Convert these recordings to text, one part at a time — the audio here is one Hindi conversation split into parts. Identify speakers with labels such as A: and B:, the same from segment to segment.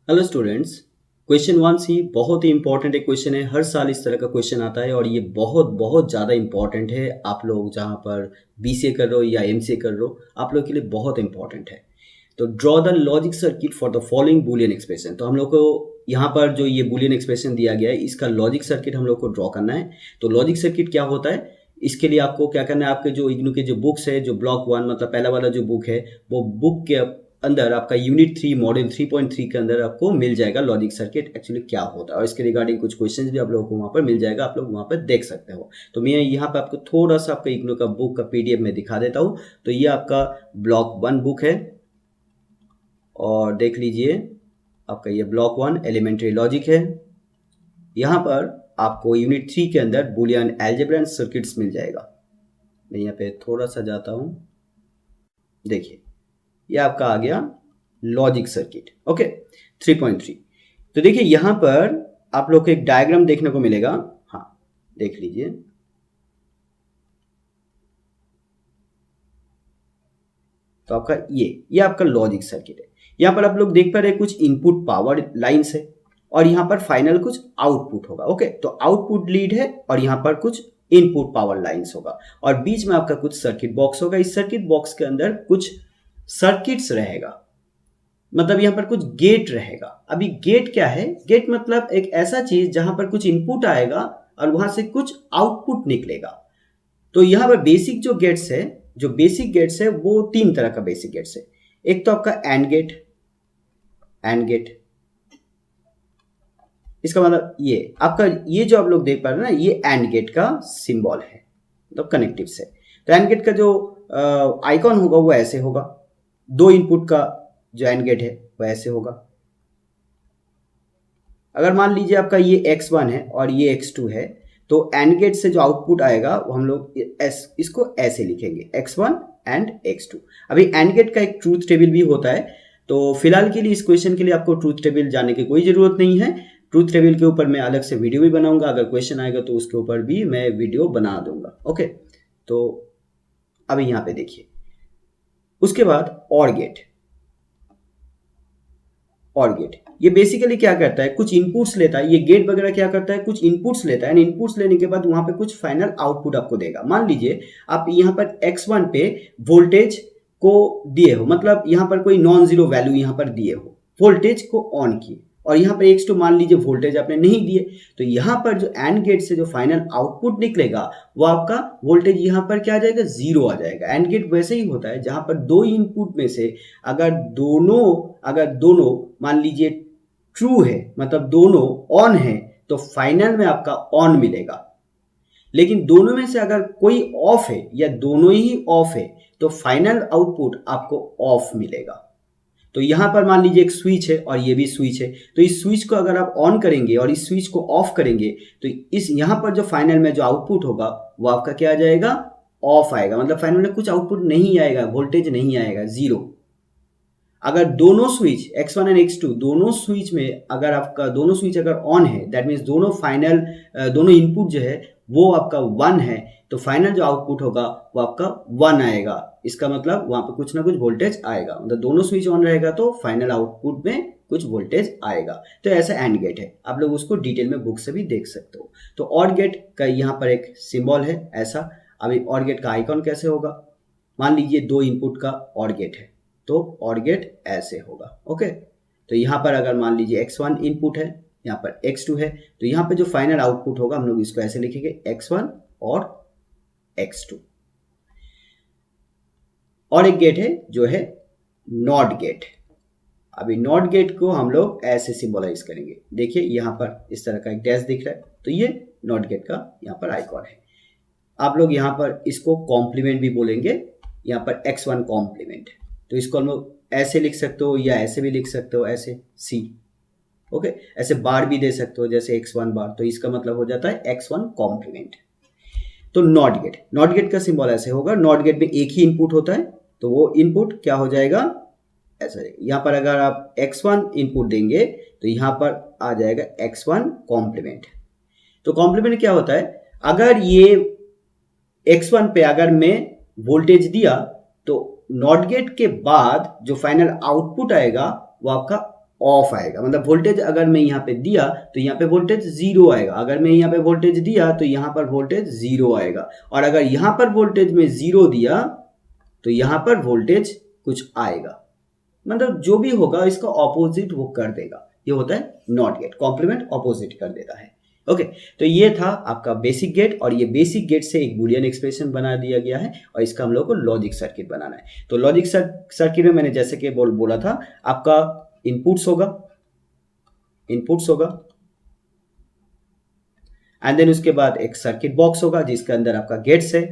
A: Hello students. क्वेश्चन वन सी बहुत ही इंपॉर्टेंट एक क्वेश्चन है। हर साल इस तरह का क्वेश्चन आता है और ये बहुत बहुत ज़्यादा इंपॉर्टेंट है। आप लोग जहाँ पर बीसीए कर रहे हो या एमसीए कर रहे हो, आप लोग के लिए बहुत इंपॉर्टेंट है। तो draw the logic circuit for the following Boolean expression. तो हम लोग को यहाँ पर जो ये बूलियन एक्सप्रेशन दिया गया है, इसका लॉजिक सर्किट हम लोग को ड्रॉ करना है। तो लॉजिक सर्किट क्या होता है, इसके लिए आपको क्या करना है, आपके जो इग्नू के जो बुक्स है, जो ब्लॉक वन मतलब पहला वाला जो बुक है, वो बुक के अंदर आपका यूनिट 3 मॉड्यूल 3.3 के अंदर आपको मिल जाएगा लॉजिक सर्किट एक्चुअली क्या होता है, और इसके रिगार्डिंग कुछ क्वेश्चंस भी आप लोगों को वहाँ पर मिल जाएगा, आप लोग वहाँ पर देख सकते हो। तो मैं यहाँ पर आपको थोड़ा सा आपका इग्नू का बुक का पीडीएफ में दिखा देता हूँ। तो ये आपका ब्लॉक वन बुक है और देख लीजिए आपका ये ब्लॉक वन एलिमेंट्री लॉजिक है। यहाँ पर आपको यूनिट 3 के अंदर बुलियन अलजेब्रा एंड सर्किट्स मिल जाएगा। मैं यहाँ पे थोड़ा सा जाता हूँ, देखिए ये आपका आ गया लॉजिक सर्किट। ओके 3.3। तो देखिए यहां पर आप लोग को एक डायग्राम देखने को मिलेगा। हाँ देख लीजिए, तो आपका ये आपका लॉजिक सर्किट है। यहां पर आप लोग देख पा रहे हैं कुछ इनपुट पावर लाइंस है और यहां पर फाइनल कुछ आउटपुट होगा। ओके, तो आउटपुट लीड है और यहां पर कुछ इनपुट पावर लाइंस होगा और बीच में आपका कुछ सर्किट बॉक्स होगा। इस सर्किट बॉक्स के अंदर कुछ सर्किट्स रहेगा, मतलब यहां पर कुछ गेट रहेगा। अभी गेट क्या है? गेट मतलब एक ऐसा चीज जहां पर कुछ इनपुट आएगा और वहां से कुछ आउटपुट निकलेगा। तो यहां पर बेसिक जो गेट्स है, जो बेसिक गेट्स है वो तीन तरह का बेसिक गेट्स है। एक तो आपका एंड गेट, एंड गेट इसका मतलब ये आपका, ये जो आप लोग देख पा रहे हैं ना, ये एंड गेट का सिंबल है, मतलब कनेक्टिव से। तो एंड गेट का जो आइकॉन होगा वो ऐसे होगा। दो इनपुट का जो एंड गेट है वो ऐसे होगा। अगर मान लीजिए आपका ये x1 है और ये x2 है, तो एंड गेट से जो आउटपुट आएगा वो हम लोग इसको ऐसे लिखेंगे, x1 एंड x2। अभी एंड गेट का एक ट्रूथ टेबल भी होता है, तो फिलहाल के लिए इस क्वेश्चन के लिए आपको ट्रूथ टेबल जानने की कोई जरूरत नहीं है। ट्रूथ टेबल के ऊपर मैं अलग से वीडियो भी बनाऊंगा, अगर क्वेश्चन आएगा तो उसके ऊपर भी मैं वीडियो बना दूंगा। ओके, तो अभी यहाँ पे देखिए, उसके बाद और गेट, और गेट ये बेसिकली क्या करता है, कुछ इनपुट्स लेता है। ये गेट वगैरह क्या करता है, कुछ इनपुट्स लेता है, इनपुट्स लेने के बाद वहां पे कुछ फाइनल आउटपुट आपको देगा। मान लीजिए आप यहाँ पर x1 पे वोल्टेज को दिए हो, मतलब यहाँ पर कोई नॉन जीरो वैल्यू यहाँ पर दिए हो, वोल्टेज को ऑन किए, और यहाँ पर x2 मान लीजिए वोल्टेज आपने नहीं दिए, तो यहाँ पर जो एंड गेट से जो फाइनल आउटपुट निकलेगा वो आपका वोल्टेज यहाँ पर क्या आ जाएगा, जीरो आ जाएगा। एंड गेट वैसे ही होता है जहां पर दो इनपुट में से अगर दोनों मान लीजिए ट्रू है, मतलब दोनों ऑन है, तो फाइनल में आपका ऑन मिलेगा। लेकिन दोनों में से अगर कोई ऑफ है या दोनों ही ऑफ है, तो फाइनल आउटपुट आपको ऑफ मिलेगा। तो यहां पर मान लीजिए एक स्विच है और ये भी स्विच है, तो इस स्विच को अगर आप ऑन करेंगे और इस स्विच को ऑफ करेंगे, तो इस यहां पर जो फाइनल में जो आउटपुट होगा वो आपका क्या आ जाएगा, ऑफ आएगा। मतलब फाइनल में कुछ आउटपुट नहीं आएगा, वोल्टेज नहीं आएगा, जीरो। अगर दोनों स्विच x1 एंड x2 दोनों स्विच में अगर आपका दोनों स्विच अगर ऑन है, दैट मीन्स दोनों फाइनल दोनों इनपुट जो है वो आपका 1 है, तो फाइनल जो आउटपुट होगा वो आपका 1 आएगा। इसका मतलब वहां पे कुछ ना कुछ वोल्टेज आएगा, मतलब दोनों स्विच ऑन रहेगा तो फाइनल आउटपुट में कुछ वोल्टेज आएगा। तो ऐसा एंड गेट है, आप लोग उसको डिटेल में बुक से भी देख सकते हो। तो और गेट का यहाँ पर एक सिंबल है ऐसा। अभी और गेट का आइकॉन कैसे होगा, मान लीजिए दो इनपुट का और गेट है, तो और गेट ऐसे होगा। ओके, तो यहाँ पर अगर मान लीजिए x1 इनपुट है, यहाँ पर x2 है, तो यहाँ पे जो फाइनल आउटपुट होगा हम लोग इसको ऐसे लिखेंगे, x1 और x2। और एक गेट है जो है नॉट गेट। अभी नॉट गेट को हम लोग ऐसे सिंबलाइज करेंगे। देखिए यहाँ पर इस तरह का एक डैश दिख रहा है, तो ये नॉट गेट का यहाँ पर आइकॉन है। आप लोग यहाँ पर इसको कॉम्प्लीमेंट भी बोलेंगे, यहाँ पर x1 कॉम्प्लीमेंट, तो इसको हम लोग ऐसे लिख सकते हो या ऐसे भी लिख सकते हो, ऐसे सी। ओके, ऐसे बार भी दे सकते हो जैसे x1 बार, तो इसका मतलब हो जाता है x1 कॉम्प्लीमेंट। तो नॉट गेट, नॉट गेट का सिंबल ऐसे होगा। नॉट गेट में एक ही इनपुट होता है, तो वो इनपुट क्या हो जाएगा, ऐसा। यहाँ पर अगर आप x1 इनपुट देंगे तो यहाँ पर आ जाएगा x1 कॉम्प्लीमेंट। तो कॉम्प्लीमेंट क्या होता है, अगर ये x1 पे अगर मैं वोल्टेज दिया, तो नॉट गेट के बाद जो फाइनल आउटपुट आएगा वो आपका ऑफ आएगा, मतलब वोल्टेज अगर मैं यहाँ पे दिया तो यहाँ पे वोल्टेज 0 आएगा, अगर मैं यहाँ पे वोल्टेज दिया तो यहाँ पर वोल्टेज 0 आएगा, और अगर यहाँ पर वोल्टेज में 0 दिया तो यहाँ पर वोल्टेज कुछ आएगा, मतलब जो भी होगा इसका ऑपोजिट वो कर देगा। ये होता है नॉट गेट, कॉम्प्लीमेंट ऑपोजिट कर देता है। ओके, तो ये था आपका बेसिक गेट, और ये बेसिक गेट से एक बुलियन एक्सप्रेशन बना दिया गया है, और इसका हम लोग को लॉजिक सर्किट बनाना है। तो लॉजिक सर्किट में मैंने जैसे कि बोला था, आपका इनपुट्स होगा एंड देन उसके बाद एक सर्किट बॉक्स होगा जिसके अंदर आपका गेट्स है,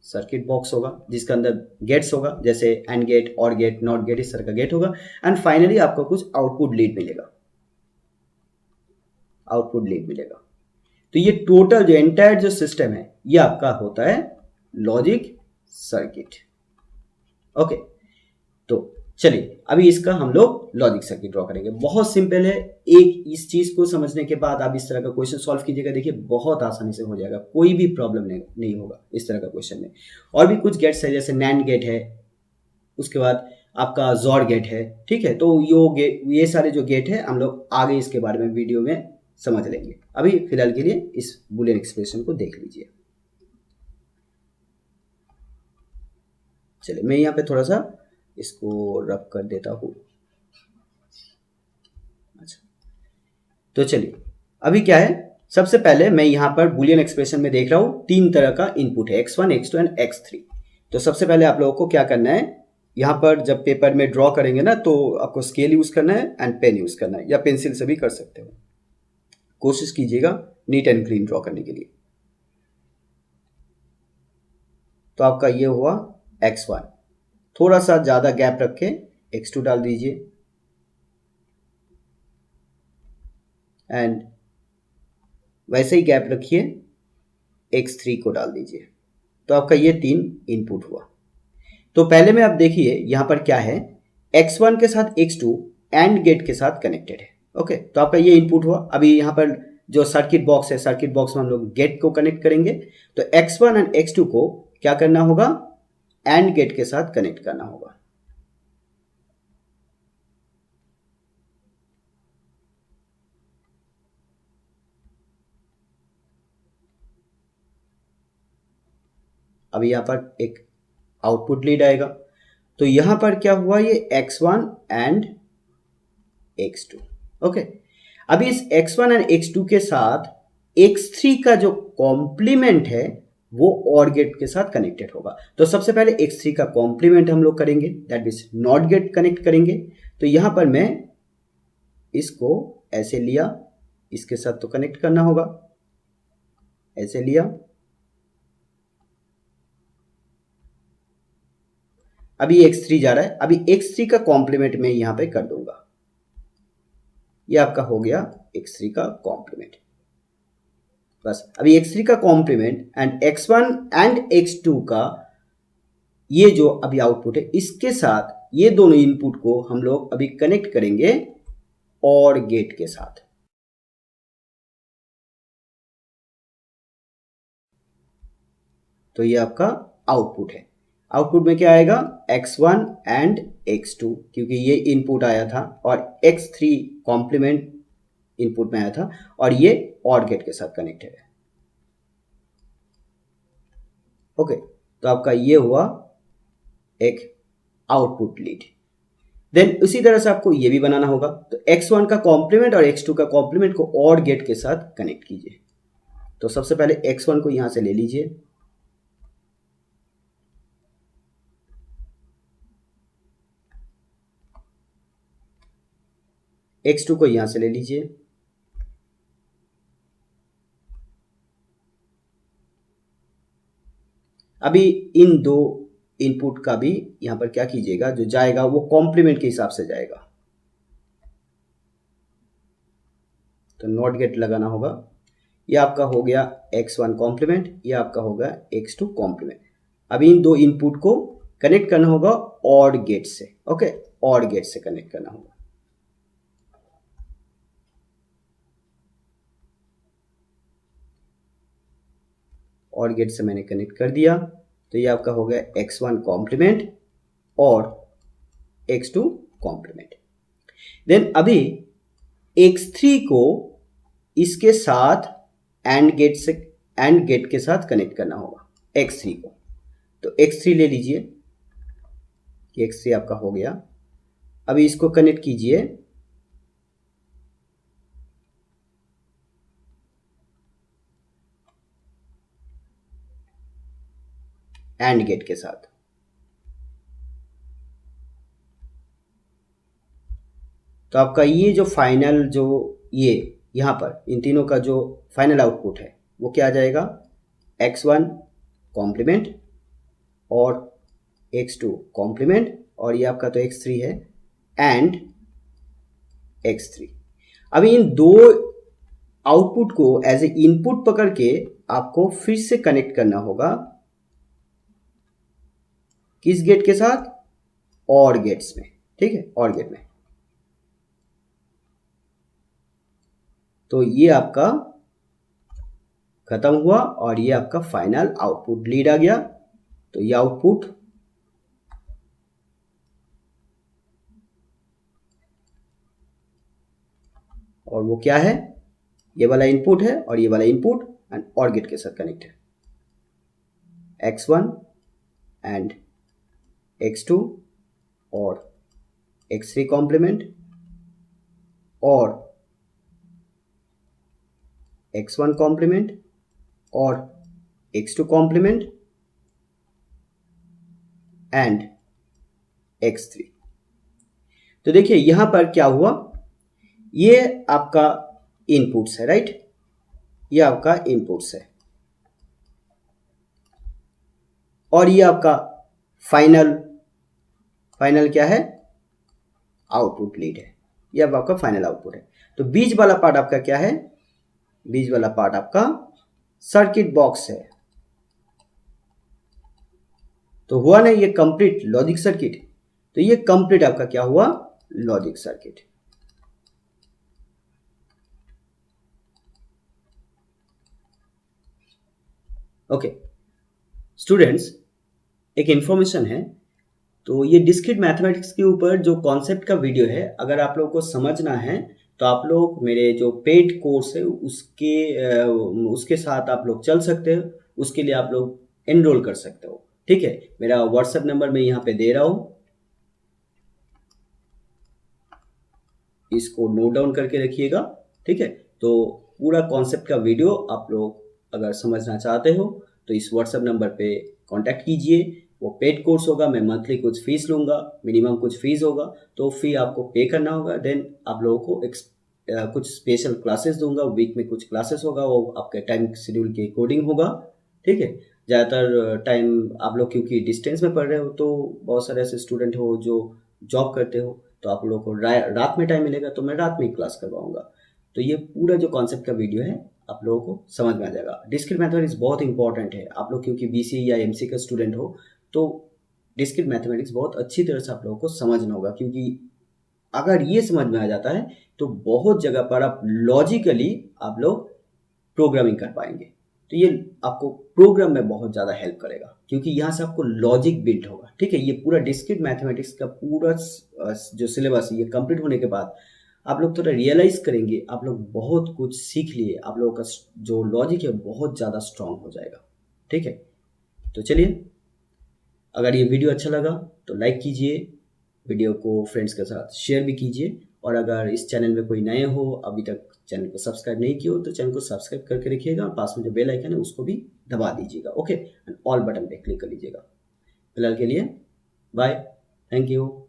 A: सर्किट बॉक्स होगा जिसके अंदर गेट्स होगा, जैसे एंड गेट, और गेट, नॉट गेट, इस तरह का गेट होगा, एंड फाइनली आपको कुछ आउटपुट लीड मिलेगा, तो ये टोटल जो एंटायर जो सिस्टम है ये आपका होता है लॉजिक सर्किट। ओके, तो चलिए अभी इसका हम लोग लॉजिक सर्किट ड्रॉ करेंगे। बहुत सिंपल है, एक इस चीज को समझने के बाद आप इस तरह का क्वेश्चन सॉल्व कीजिएगा, देखिए बहुत आसानी से हो जाएगा, कोई भी प्रॉब्लम नहीं होगा इस तरह का क्वेश्चन में। और भी कुछ गेट्स है, जैसे नैंड गेट है, उसके बाद आपका जॉर गेट है, ठीक है। तो ये सारे जो गेट है हम लोग आगे इसके बारे में वीडियो में समझ लेंगे। अभी फिलहाल के लिए इस बुलियन एक्सप्रेशन को देख लीजिए। चलिए मैं यहाँ पे थोड़ा सा इसको रब कर देता हूँ। अच्छा, तो चलिए अभी क्या है, सबसे पहले मैं यहाँ पर बुलियन एक्सप्रेशन में देख रहा हूँ 3 तरह का इनपुट है, x1, x2 एंड x3। तो सबसे पहले आप लोगों को क्या करना है, यहाँ पर जब पेपर में ड्रॉ करेंगे ना तो आपको स्केल यूज करना है एंड पेन यूज करना है, या पेंसिल से भी कर सकते हो। कोशिश कीजिएगा नीट एंड क्लीन ड्रॉ करने के लिए। तो आपका ये हुआ x1, थोड़ा सा ज्यादा गैप रख के x2 डाल दीजिए, एंड वैसे ही गैप रखिए x3 को डाल दीजिए। तो आपका ये 3 इनपुट हुआ। तो पहले में आप देखिए यहाँ पर क्या है, x1 के साथ x2 एंड गेट के साथ कनेक्टेड है। ओके, तो आपका ये इनपुट हुआ। अभी यहाँ पर जो सर्किट बॉक्स है, सर्किट बॉक्स में हम लोग गेट को कनेक्ट करेंगे, तो x1 एंड x2 को क्या करना होगा, एंड गेट के साथ कनेक्ट करना होगा। अभी यहाँ पर एक आउटपुट लीड आएगा, तो यहां पर क्या हुआ, ये x1 एंड x2। ओके, अभी इस x1 एंड x2 के साथ x3 का जो कॉम्प्लीमेंट है वो OR गेट के साथ कनेक्टेड होगा। तो सबसे पहले x3 का कॉम्प्लीमेंट हम लोग करेंगे, that means not gate connect करेंगे। तो यहां पर मैं इसको ऐसे लिया, इसके साथ तो कनेक्ट करना होगा, ऐसे लिया, अभी x3 जा रहा है, अभी x3 का कॉम्प्लीमेंट मैं यहां पे कर दूंगा, ये आपका हो गया x3 का कॉम्प्लीमेंट। बस अभी x3 का complement and x1 and x2 का ये जो अभी आउटपुट है, इसके साथ ये दोनों इनपुट को हम लोग अभी कनेक्ट करेंगे OR गेट के साथ। तो ये आपका आउटपुट है। आउटपुट में क्या आएगा, x1 एंड x2, क्योंकि ये इनपुट आया था, और x3 कॉम्प्लीमेंट इनपुट में आया था, और ये OR गेट के साथ कनेक्टेड है। ओके, तो आपका ये हुआ एक आउटपुट लीड। देन उसी तरह से आपको ये भी बनाना होगा। तो x1 का कॉम्प्लीमेंट और x2 का कॉम्प्लीमेंट को OR गेट के साथ कनेक्ट कीजिए। तो सबसे पहले x1 को यहां से ले लीजिए, x2 को यहां से ले लीजिए, अभी इन दो इनपुट का भी यहां पर क्या कीजिएगा, जो जाएगा वो कॉम्प्लीमेंट के हिसाब से जाएगा। तो नॉट गेट लगाना होगा। ये आपका हो गया x1 कॉम्प्लीमेंट, ये आपका होगा x2 कॉम्प्लीमेंट। अभी इन दो इनपुट को कनेक्ट करना होगा OR गेट से। ओके, OR गेट से कनेक्ट करना होगा। OR गेट से मैंने कनेक्ट कर दिया, तो ये आपका हो गया x1 कॉम्प्लीमेंट और x2 कॉम्प्लीमेंट। देन अभी x3 को इसके साथ एंड गेट के साथ कनेक्ट करना होगा x3 को। तो x3 ले लीजिए, x3 आपका हो गया। अभी इसको कनेक्ट कीजिए एंड गेट के साथ। तो आपका ये जो फाइनल जो ये यहाँ पर इन तीनों का जो फाइनल आउटपुट है वो क्या आ जाएगा, x1 कॉम्प्लीमेंट और x2 कॉम्प्लीमेंट और ये आपका तो x3 है एंड x3। अभी इन दो आउटपुट को एज ए इनपुट पकड़ के आपको फिर से कनेक्ट करना होगा किस गेट के साथ, और गेट्स में, ठीक है, और गेट में। तो ये आपका खत्म हुआ और ये आपका फाइनल आउटपुट लीड आ गया। तो ये आउटपुट और वो क्या है, ये वाला इनपुट है और ये वाला इनपुट एंड और गेट के साथ कनेक्ट है, x1 एंड x2 और x3 कॉम्प्लीमेंट और x1 कॉम्प्लीमेंट और x2 कॉम्प्लीमेंट एंड x3। तो देखिए यहां पर क्या हुआ, ये आपका इनपुट्स है, राइट, ये आपका इनपुट्स है और ये आपका फाइनल क्या है, आउटपुट लीड है। ये अब आपका फाइनल आउटपुट है। तो बीच वाला पार्ट आपका क्या है, बीच वाला पार्ट आपका सर्किट बॉक्स है। तो हुआ ना ये कंप्लीट लॉजिक सर्किट। तो ये कंप्लीट आपका क्या हुआ, लॉजिक सर्किट। ओके स्टूडेंट्स, एक इंफॉर्मेशन है। तो ये डिस्क्रीट मैथमेटिक्स के ऊपर जो कॉन्सेप्ट का वीडियो है, अगर आप लोगों को समझना है तो आप लोग मेरे जो पेड कोर्स है उसके साथ आप लोग चल सकते हो। उसके लिए आप लोग एनरोल कर सकते हो, ठीक है। मेरा व्हाट्सएप नंबर मैं यहाँ पे दे रहा हूँ, इसको नोट डाउन करके रखिएगा, ठीक है। तो पूरा कॉन्सेप्ट का वीडियो आप लोग अगर समझना चाहते हो तो इस व्हाट्सएप नंबर पे कांटेक्ट कीजिए। वो पेड कोर्स होगा, मैं मंथली कुछ फीस लूँगा, मिनिमम कुछ फीस होगा, तो फी आपको पे करना होगा। देन आप लोगों को कुछ स्पेशल क्लासेस दूंगा, वीक में कुछ क्लासेस होगा, वो आपके टाइम शेड्यूल के अकॉर्डिंग होगा, ठीक है। ज़्यादातर टाइम आप लोग क्योंकि डिस्टेंस में पढ़ रहे हो तो बहुत सारे ऐसे स्टूडेंट हो जो जॉब करते हो, तो आप लोगों को रात में टाइम मिलेगा तो मैं रात में क्लास करवाऊंगा। तो ये पूरा जो कॉन्सेप्ट का वीडियो है आप लोगों को समझ में आ जाएगा। डिस्क्रीट मैथमेटिक्स बहुत इंपॉर्टेंट है। आप लोग क्योंकि बीसी या एमसी का स्टूडेंट हो तो डिस्क्रीट मैथमेटिक्स बहुत अच्छी तरह से आप लोगों को समझना होगा, क्योंकि अगर ये समझ में आ जाता है तो बहुत जगह पर आप लॉजिकली आप लोग प्रोग्रामिंग कर पाएंगे। तो ये आपको प्रोग्राम में बहुत ज़्यादा हेल्प करेगा, क्योंकि यहाँ से आपको लॉजिक बिल्ड होगा, ठीक है। ये पूरा डिस्क्रीट मैथमेटिक्स का पूरा जो सिलेबस ये कंप्लीट होने के बाद आप लोग थोड़ा रियलाइज करेंगे, आप लोग बहुत कुछ सीख लिए, आप लोगों का जो लॉजिक है बहुत ज़्यादा स्ट्रांग हो जाएगा, ठीक है। तो चलिए, अगर ये वीडियो अच्छा लगा तो लाइक कीजिए, वीडियो को फ्रेंड्स के साथ शेयर भी कीजिए, और अगर इस चैनल में कोई नए हो, अभी तक चैनल को सब्सक्राइब नहीं किया हो तो चैनल को सब्सक्राइब करके रखिएगा, और पास में जो बेल आइकन है उसको भी दबा दीजिएगा, ओके, एंड ऑल बटन पे क्लिक कर लीजिएगा। फिलहाल के लिए बाय, थैंक यू।